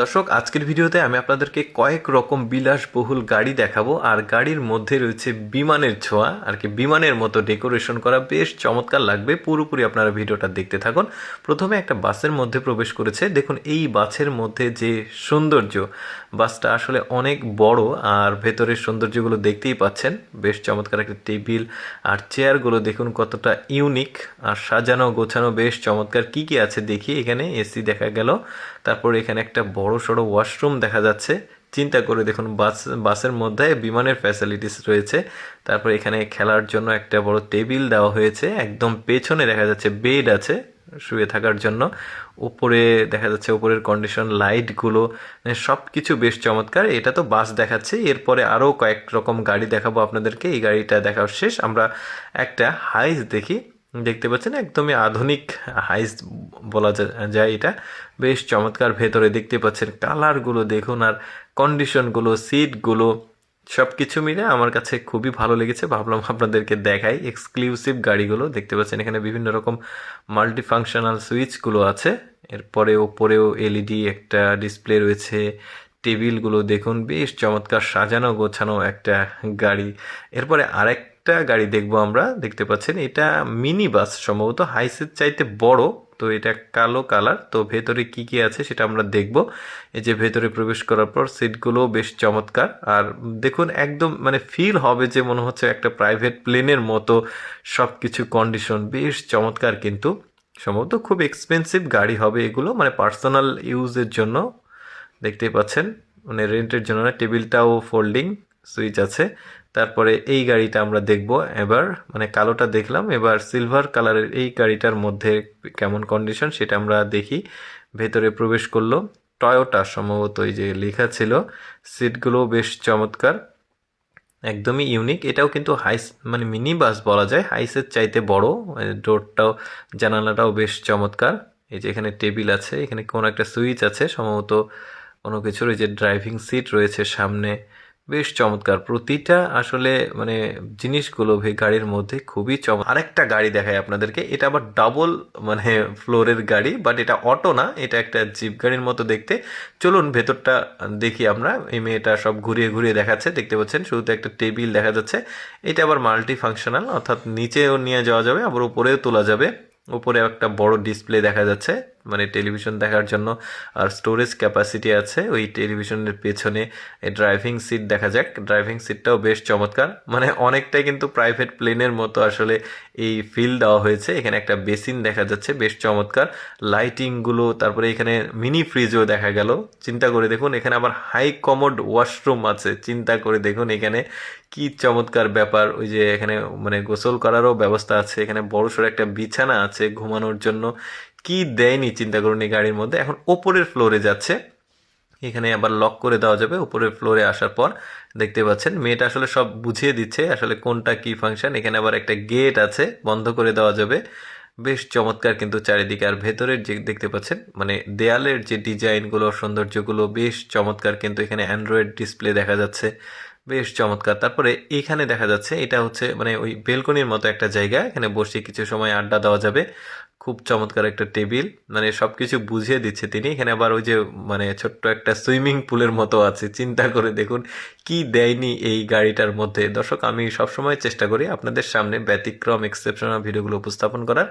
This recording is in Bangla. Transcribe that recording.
দর্শক, আজকের ভিডিওতে আমি আপনাদেরকে কয়েক রকম বিলাসবহুল গাড়ি দেখাবো। আর গাড়ির মধ্যে রয়েছে বিমানের ছোঁয়া, আর কি বিমানের মতো ডেকোরেশন করা, বেশ চমৎকার লাগবে। পুরোপুরি আপনারা ভিডিওটা দেখতে থাকুন। প্রথমে একটা বাসের মধ্যে প্রবেশ করেছে। দেখুন এই বাসের মধ্যে যে সৌন্দর্য, বাসটা আসলে অনেক বড়। আর ভেতরের সৌন্দর্যগুলো দেখতেই পাচ্ছেন, বেশ চমৎকার একটা টেবিল আর চেয়ারগুলো দেখুন কতটা ইউনিক আর সাজানো গোছানো, বেশ চমৎকার। কি কি আছে দেখি। এখানে এসি দেখা গেল, তারপর এখানে একটা বড় সড়ো ওয়াশরুম দেখা যাচ্ছে। চিন্তা করে দেখুন, বাসের মধ্যে বিমানের ফ্যাসিলিটিস রয়েছে। তারপর এখানে খেলার জন্য একটা বড় টেবিল দেওয়া হয়েছে। একদম পেছনে দেখা যাচ্ছে বেড আছে শুয়ে থাকার জন্য। উপরে দেখা যাচ্ছে উপরের কন্ডিশন, লাইটগুলো, মানে সব কিছু বেশ চমৎকার। এটা তো বাস দেখাচ্ছে, এরপরে আরও কয়েক রকম গাড়ি দেখাবো আপনাদেরকে। এই গাড়িটা দেখা শেষ, আমরা একটা হাইস দেখি। দেখতে পাচ্ছেন একদমই আধুনিক হাইস বলা যায় এটা। বেশ চমৎকার। ভেতরে দেখতে পাচ্ছেন কালারগুলো দেখুন, আর কন্ডিশনগুলো, সিটগুলো, সব কিছু মিলে আমার কাছে খুবই ভালো লেগেছে। ভাবলাম আপনাদেরকে দেখাই। এক্সক্লুসিভ গাড়িগুলো দেখতে পাচ্ছেন, এখানে বিভিন্ন রকম মাল্টি ফাংশনাল সুইচগুলো আছে। এরপরে ওপরেও এলইডি একটা ডিসপ্লে রয়েছে। টেবিলগুলো দেখুন, বেশ চমৎকার সাজানো গোছানো একটা গাড়ি। এরপরে আরেকটা গাড়ি দেখবো আমরা। দেখতে পাচ্ছেন এটা মিনি বাস, সম্ভবত হাইসের চাইতে বড়। তো এটা কালো কালার। তো ভেতরে কি কি আছে সেটা আমরা দেখব। এই যে ভেতরে প্রবেশ করার পর সিটগুলো বেশ চমৎকার। আর দেখুন একদম মানে ফিল হবে যে মনে হচ্ছে একটা প্রাইভেট প্লেনের মতো। সব কিছু কন্ডিশন বেশ চমৎকার, কিন্তু সম্ভবত খুব এক্সপেন্সিভ গাড়ি হবে এগুলো, মানে পার্সোনাল ইউজের জন্য। দেখতেই পাচ্ছেন, মানে রেন্টের জন্য না। টেবিলটাও ফোল্ডিং, সুইচ আছে। তারপরে এই গাড়িটা আমরা দেখব এবার, মানে কালোটা দেখলাম, এবার সিলভার কালারের এই গাড়িটার মধ্যে কেমন কন্ডিশন সেটা আমরা দেখি। ভেতরে প্রবেশ করলো, টয়োটা সম্ভবত এই যে লেখা ছিল। সিটগুলো বেশ চমৎকার, একদমই ইউনিক। এটাও কিন্তু হাইস, মানে মিনি বাস বলা যায়, হাইসের চাইতে বড়। ডোরটাও, জানালাটাও বেশ চমৎকার। এই যে এখানে টেবিল আছে, এখানে কোনো একটা সুইচ আছে সম্ভবত কোনো কিছুর। ওই যে ড্রাইভিং সিট রয়েছে সামনে, বেশ চমৎকার। প্রতিটা আসলে মানে জিনিসগুলো গাড়ির মধ্যে খুবই আরেকটা গাড়ি দেখায় আপনাদেরকে। এটা আবার ডাবল মানে ফ্লোরের গাড়ি, বাট এটা অটো না, এটা একটা জিপ গাড়ির মতো দেখতে। চলুন ভেতরটা দেখি আমরা। এই মেয়েটা সব ঘুরিয়ে ঘুরিয়ে দেখাচ্ছে। দেখতে পাচ্ছেন শুরুতে একটা টেবিল দেখা যাচ্ছে। এটা আবার মাল্টি ফাংশনাল, অর্থাৎ নিচেও নিয়ে যাওয়া যাবে, আবার উপরেও তোলা যাবে। উপরে একটা বড় ডিসপ্লে দেখা যাচ্ছে, মানে টেলিভিশন দেখার জন্য। আর স্টোরেজ ক্যাপাসিটি আছে ওই টেলিভিশনের পেছনে। ড্রাইভিং সিট দেখা যাক। ড্রাইভিং সিটটাও বেশ চমৎকার, মানে অনেকটাই কিন্তু প্রাইভেট প্লেনের মতো আসলে এই ফিল দেওয়া হয়েছে। এখানে একটা বেসিন দেখা যাচ্ছে, বেশ চমৎকার। লাইটিংগুলো, তারপরে এখানে মিনি ফ্রিজও দেখা গেল। চিন্তা করে দেখুন, এখানে আবার হাই কমোড ওয়াশরুম আছে। চিন্তা করে দেখুন এখানে কি চমৎকার ব্যাপার। ওই যে এখানে মানে গোসল করারও ব্যবস্থা আছে। এখানে বড়সড় একটা বিছানা আছে ঘুমানোর জন্য। কি দেয়নি চিন্তা করুন এই গাড়ির মধ্যে। এখন ওপরের ফ্লোরে যাচ্ছে, এখানে আবার লক করে দেওয়া যাবে। উপরের ফ্লোরে আসার পর দেখতে পাচ্ছেন মেয়েটা আসলে সব বুঝিয়ে দিচ্ছে আসলে কোনটা কি ফাংশন। এখানে আবার একটা গেট আছে, বন্ধ করে দেওয়া যাবে। বেশ চমৎকার কিন্তু চারিদিকে। আর ভেতরের যে দেখতে পাচ্ছেন মানে দেয়ালের যে ডিজাইনগুলো, সৌন্দর্যগুলো বেশ চমৎকার। কিন্তু এখানে অ্যান্ড্রয়েড ডিসপ্লে দেখা যাচ্ছে, বেশ চমৎকার। তারপরে এখানে দেখা যাচ্ছে এটা হচ্ছে মানে ওই বেলকনির মতো একটা জায়গা, এখানে বসে কিছু সময় আড্ডা দেওয়া যাবে। খুব চমৎকার একটা টেবিল, মানে সব কিছু বুঝিয়ে দিচ্ছে তিনি। এখানে আবার ওই যে মানে ছোট্ট একটা সুইমিং পুলের মতো আছে। চিন্তা করে দেখুন কি দেয়নি এই গাড়িটার মধ্যে। দর্শক, আমি সবসময় চেষ্টা করি আপনাদের সামনে ব্যতিক্রম এক্সেপশনাল ভিডিওগুলো উপস্থাপন করার।